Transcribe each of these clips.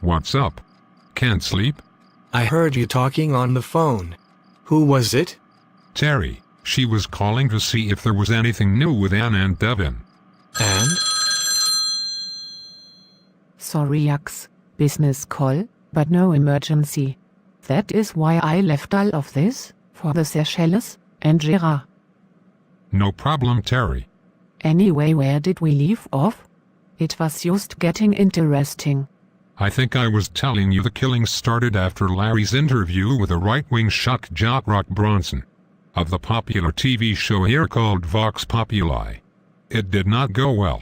What's up? Can't sleep? I heard you talking on the phone. Who was it? Therri. She was calling to see if there was anything new with Anne and Devin. And? Sorry, Yaks. Business call, but no emergency. That is why I left all of this, for the Seychelles, and Gerard. No problem, Therri. Anyway, where did we leave off? It was just getting interesting. I think I was telling you the killings started after Larry's interview with a right-wing shock jock Rock Bronson, of the popular TV show here called Vox Populi. It did not go well.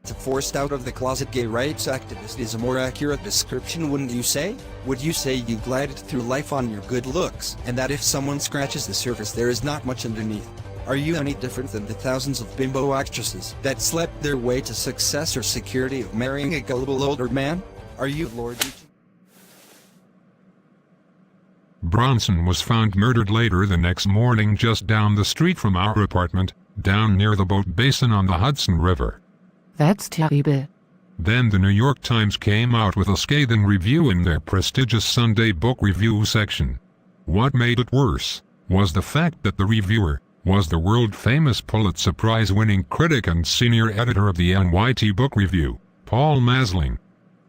A forced out of the closet gay rights activist is a more accurate description, wouldn't you say? Would you say you glided through life on your good looks, and that if someone scratches the surface there is not much underneath? Are you any different than the thousands of bimbo actresses that slept their way to success or security of marrying a gullible older man? Are you Lord? Bronson was found murdered later the next morning just down the street from our apartment, down near the boat basin on the Hudson River. That's terrible. Then the New York Times came out with a scathing review in their prestigious Sunday book review section. What made it worse was the fact that the reviewer was the world-famous Pulitzer Prize-winning critic and senior editor of the NYT Book Review, Paul Masling.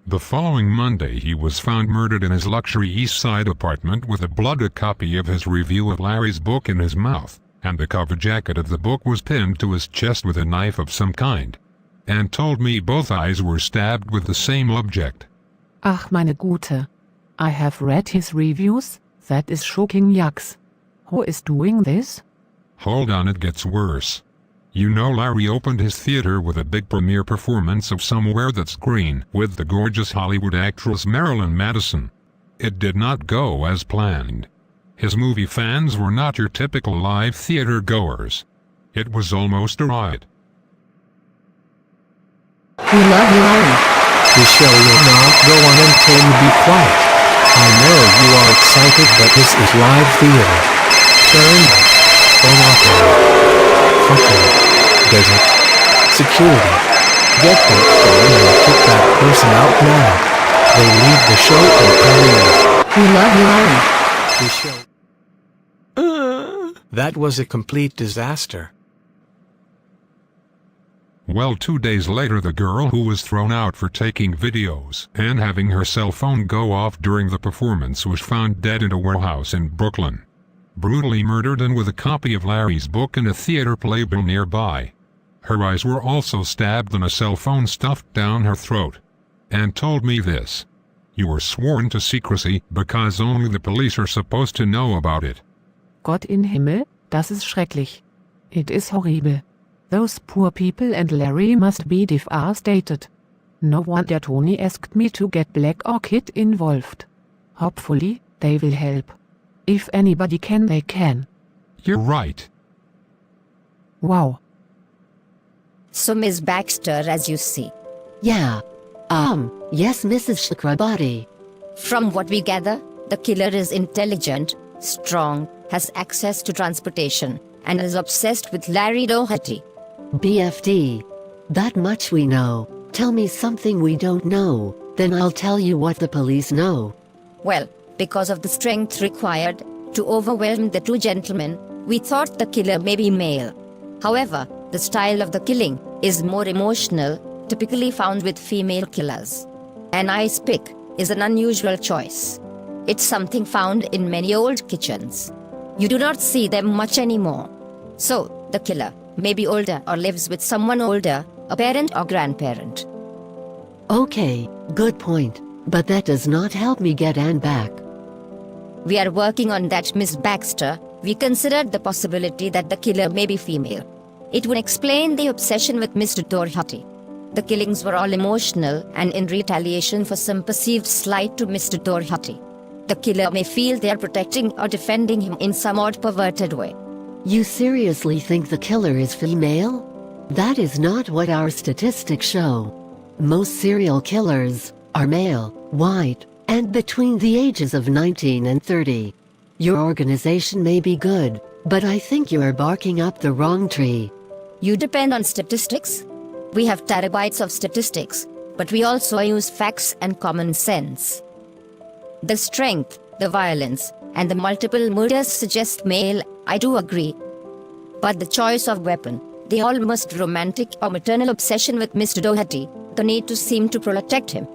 The following Monday he was found murdered in his luxury East Side apartment with a blooded copy of his review of Larry's book in his mouth, and the cover jacket of the book was pinned to his chest with a knife of some kind. And told me both eyes were stabbed with the same object. Ach meine Gute. I have read his reviews, that is shocking, Yaks. Who is doing this? Hold on, it gets worse. You know Larry opened his theater with a big premiere performance of Somewhere That's Green with the gorgeous Hollywood actress Marilyn Madison. It did not go as planned. His movie fans were not your typical live theater goers. It was almost a riot. We love you, Larry. The show will not go on until you be quiet. I know you are excited, but this is live theater. Turn phone off. Fucking desert. Security. Get that phone and kick that person out now. They leave the show and We love you, Larry. The show. That was a complete disaster. Well, 2 days later the girl who was thrown out for taking videos and having her cell phone go off during the performance was found dead in a warehouse in Brooklyn. Brutally murdered and with a copy of Larry's book in a theater playbill nearby. Her eyes were also stabbed and a cell phone stuffed down her throat. And told me this. You were sworn to secrecy because only the police are supposed to know about it. Gott in Himmel, das ist schrecklich. It is horrible. Those poor people and Larry must be devastated. No wonder Tony asked me to get Black ORCHID involved. Hopefully, they will help. If anybody can, they can. You're right. Wow. So Miss Baxter, as you see. Yeah. Yes, Mrs. Chakrabarti. From what we gather, the killer is intelligent, strong, has access to transportation, and is obsessed with Larry Doherty. BFD. That much we know. Tell me something we don't know, then I'll tell you what the police know. Well, because of the strength required to overwhelm the two gentlemen, we thought the killer may be male. However, the style of the killing is more emotional, typically found with female killers. An ice pick is an unusual choice. It's something found in many old kitchens. You do not see them much anymore. So, the killer may be older or lives with someone older, a parent or grandparent. Okay, good point, but that does not help me get Anne back. We are working on that, Miss Baxter. We considered the possibility that the killer may be female. It would explain the obsession with Mr. Doherty. The killings were all emotional and in retaliation for some perceived slight to Mr. Doherty. The killer may feel they are protecting or defending him in some odd perverted way. You seriously think the killer is female? That is not what our statistics show. Most serial killers are male, white, and between the ages of 19 and 30. Your organization may be good, but I think you are barking up the wrong tree. You depend on statistics? We have terabytes of statistics. but we also use facts and common sense. The strength, the violence, and the multiple murders suggest male, I do agree. But the choice of weapon, the almost romantic or maternal obsession with Mr. Doherty, the need to seem to protect him,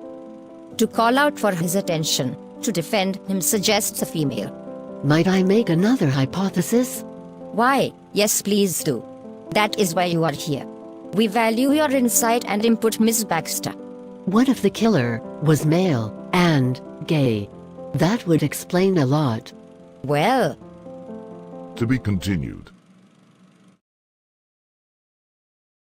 to call out for his attention, to defend him suggests a female. Might I make another hypothesis? Why, yes please do. That is why you are here. We value your insight and input, Miss Baxter. What if the killer was male and gay? That would explain a lot. Well, To be continued.